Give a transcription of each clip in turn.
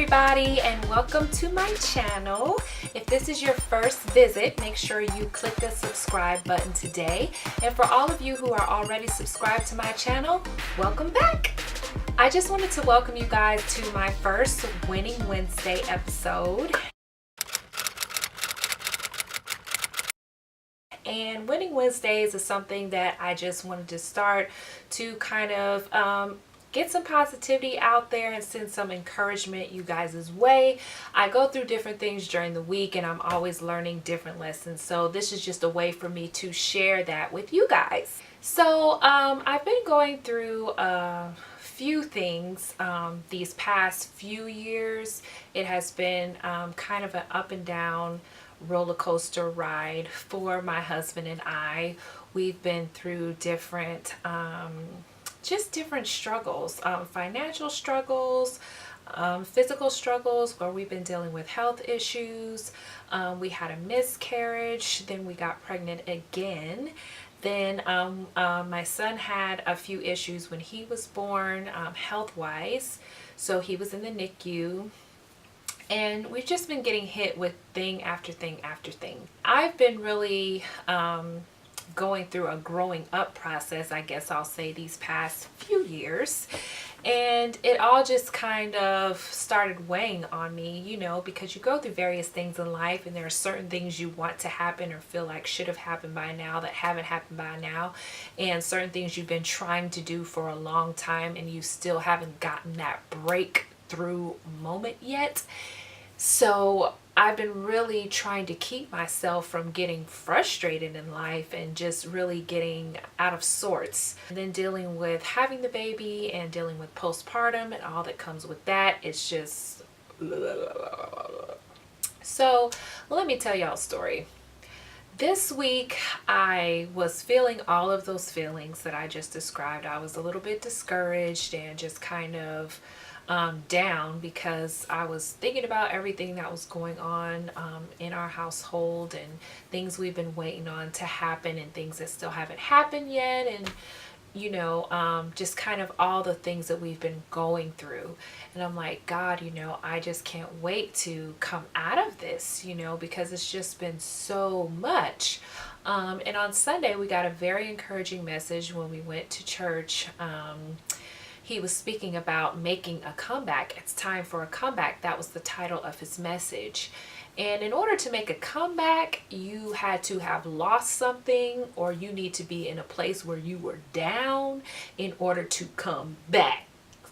everybody, and welcome to my channel. If this is your first visit, make sure you click the subscribe button today. And for all of you who are already subscribed to my channel, welcome back. I just wanted to welcome you guys to my first Winning Wednesday episode. And Winning Wednesdays is something that I just wanted to start to kind of get some positivity out there and send some encouragement you guys' way. I go through different things during the week and I'm always learning different lessons. So this is just a way for me to share that with you guys. So I've been going through a few things these past few years. It has been kind of an up and down roller coaster ride for my husband and I. We've been through different just different struggles, financial struggles, physical struggles, where we've been dealing with health issues. We had a miscarriage, then we got pregnant again. Then my son had a few issues when he was born, health-wise, so he was in the NICU. And we've just been getting hit with thing after thing after thing. I've been really going through a growing up process, I guess I'll say, these past few years. And it all just kind of started weighing on me, you know, because you go through various things in life and there are certain things you want to happen or feel like should have happened by now that haven't happened by now. And certain things you've been trying to do for a long time and you still haven't gotten that breakthrough moment yet. So I've been really trying to keep myself from getting frustrated in life and just really getting out of sorts. And then dealing with having the baby and dealing with postpartum and all that comes with that. It's just... So let me tell y'all a story. This week I was feeling all of those feelings that I just described. I was a little bit discouraged and just kind of down because I was thinking about everything that was going on in our household and things we've been waiting on to happen and things that still haven't happened yet, and you know, just kind of all the things that we've been going through. And I'm like, God, you know, I just can't wait to come out of this, you know, because it's just been so much. And on Sunday we got a very encouraging message when we went to church. He was speaking about making a comeback. It's time for a comeback. That was the title of his message. And in order to make a comeback, you had to have lost something, or you need to be in a place where you were down in order to come back.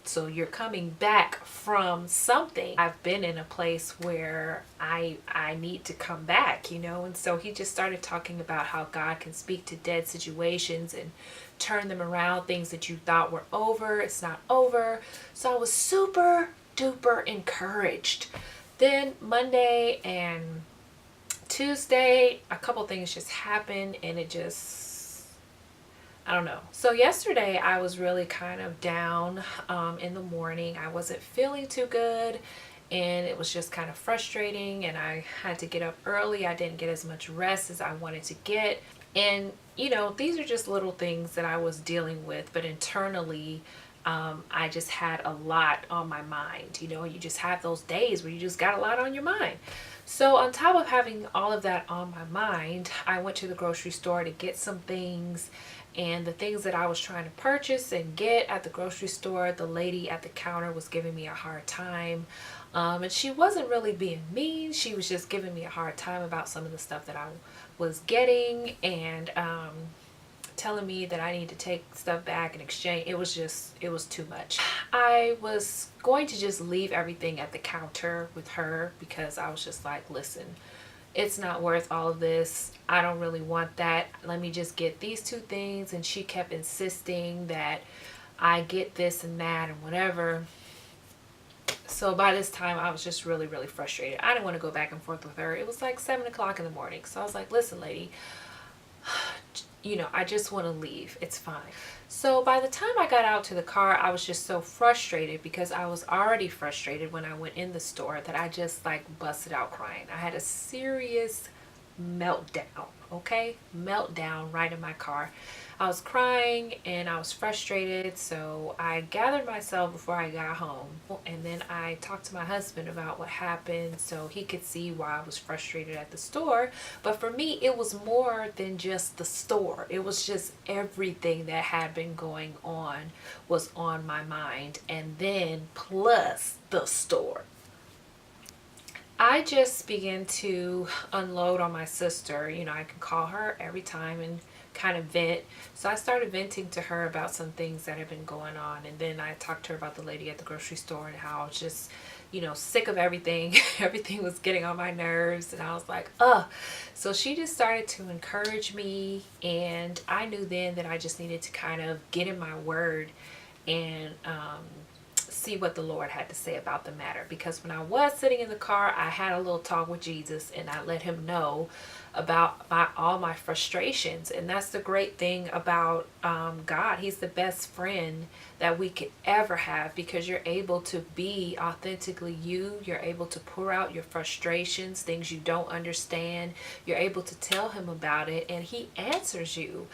So you're coming back from something. I've been in a place where I need to come back, you know. And so he just started talking about how God can speak to dead situations and turn them around. Things that you thought were over, it's not over. So I was super duper encouraged. Then Monday and Tuesday, a couple things just happened and it just, I don't know. So yesterday I was really kind of down in the morning. I wasn't feeling too good and it was just kind of frustrating, and I had to get up early. I didn't get as much rest as I wanted to get. And you know, these are just little things that I was dealing with, but internally I just had a lot on my mind. You know, you just have those days where you just got a lot on your mind. So on top of having all of that on my mind, I went to the grocery store to get some things. And the things that I was trying to purchase and get at the grocery store, the lady at the counter was giving me a hard time. And she wasn't really being mean. She was just giving me a hard time about some of the stuff that I was getting, and telling me that I need to take stuff back and exchange. It was too much. I was going to just leave everything at the counter with her because I was just like, listen, it's not worth all of this. I don't really want that. Let me just get these two things. And she kept insisting that I get this and that and whatever. So by this time I was just really frustrated. I didn't want to go back and forth with her. It was like 7 o'clock in the morning. So I was like, listen, lady, you know, I just want to leave. It's fine. So by the time I got out to the car, I was just so frustrated because I was already frustrated when I went in the store that I just like busted out crying. I had a serious meltdown, okay? Meltdown right in my car. I was crying and I was frustrated, so I gathered myself before I got home. And then I talked to my husband about what happened so he could see why I was frustrated at the store. But for me, it was more than just the store. It was just everything that had been going on was on my mind. And then plus the store. I just began to unload on my sister. You know, I can call her every time and kind of vent. So I started venting to her about some things that had been going on. And then I talked to her about the lady at the grocery store and how I was just, you know, sick of everything. Everything was getting on my nerves. And I was like, ugh. So she just started to encourage me. And I knew then that I just needed to kind of get in my word and see what the Lord had to say about the matter. Because when I was sitting in the car, I had a little talk with Jesus and I let him know about all my frustrations. And that's the great thing about God. He's the best friend that we could ever have, because you're able to be authentically you. You're able to pour out your frustrations, things you don't understand. You're able to tell him about it and he answers you.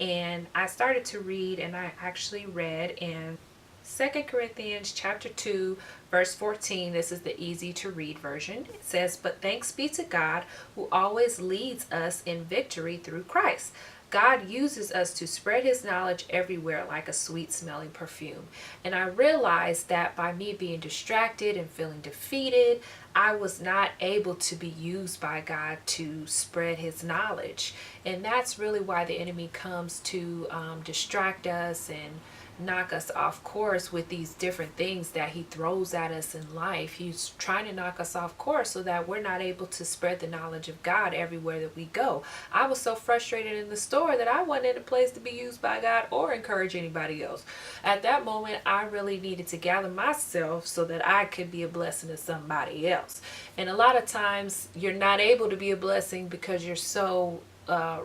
And I started to read, and I actually read in 2 Corinthians chapter 2, verse 14. This is the easy to read version. It says, "But thanks be to God who always leads us in victory through Christ. God uses us to spread his knowledge everywhere like a sweet smelling perfume." And I realized that by me being distracted and feeling defeated, I was not able to be used by God to spread his knowledge. And that's really why the enemy comes to distract us and knock us off course with these different things that he throws at us in life. He's trying to knock us off course so that we're not able to spread the knowledge of God everywhere that we go. I was so frustrated in the store that I wasn't in a place to be used by God or encourage anybody else. At that moment, I really needed to gather myself so that I could be a blessing to somebody else. And a lot of times you're not able to be a blessing because you're so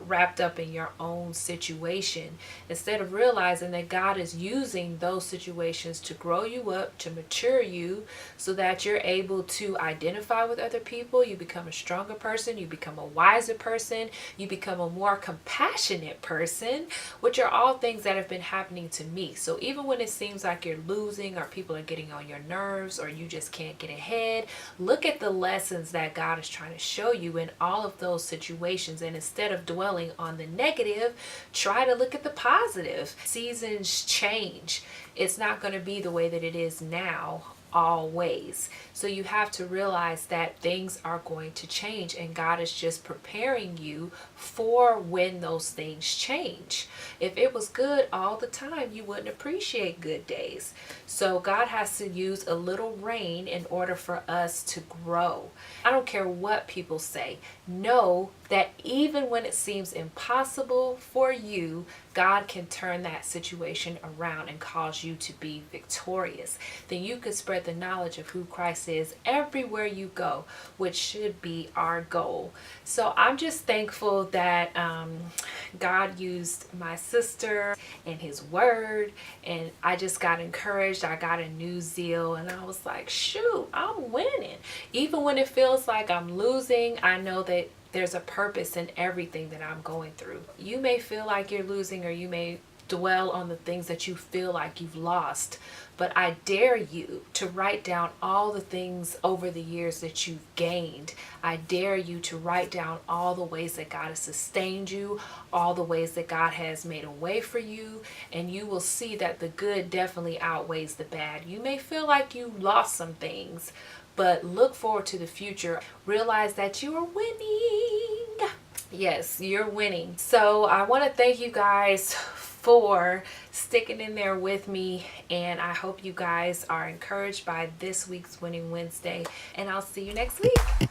wrapped up in your own situation, instead of realizing that God is using those situations to grow you up, to mature you, so that you're able to identify with other people. You become a stronger person, you become a wiser person, you become a more compassionate person, which are all things that have been happening to me. So even when it seems like you're losing, or people are getting on your nerves, or you just can't get ahead, look at the lessons that God is trying to show you in all of those situations. And instead of dwelling on the negative, try to look at the positive. Seasons change. It's not going to be the way that it is now always. So you have to realize that things are going to change, and God is just preparing you for when those things change. If it was good all the time, you wouldn't appreciate good days. So God has to use a little rain in order for us to grow. I don't care what people say. Know that even when it seems impossible for you, God can turn that situation around and cause you to be victorious. Then you can spread the knowledge of who Christ is everywhere you go, which should be our goal. So I'm just thankful that God used my sister and his word, and I just got encouraged. I got a new zeal, and I was like, shoot, I'm winning. Even when it feels like I'm losing, I know that there's a purpose in everything that I'm going through. You may feel like you're losing, or you may dwell on the things that you feel like you've lost, but I dare you to write down all the things over the years that you've gained. I dare you to write down all the ways that God has sustained you, all the ways that God has made a way for you, and you will see that the good definitely outweighs the bad. You may feel like you lost some things, but look forward to the future. Realize that you are winning. Yes, you're winning. So I want to thank you guys for sticking in there with me, and I hope you guys are encouraged by this week's Winning Wednesday, and I'll see you next week.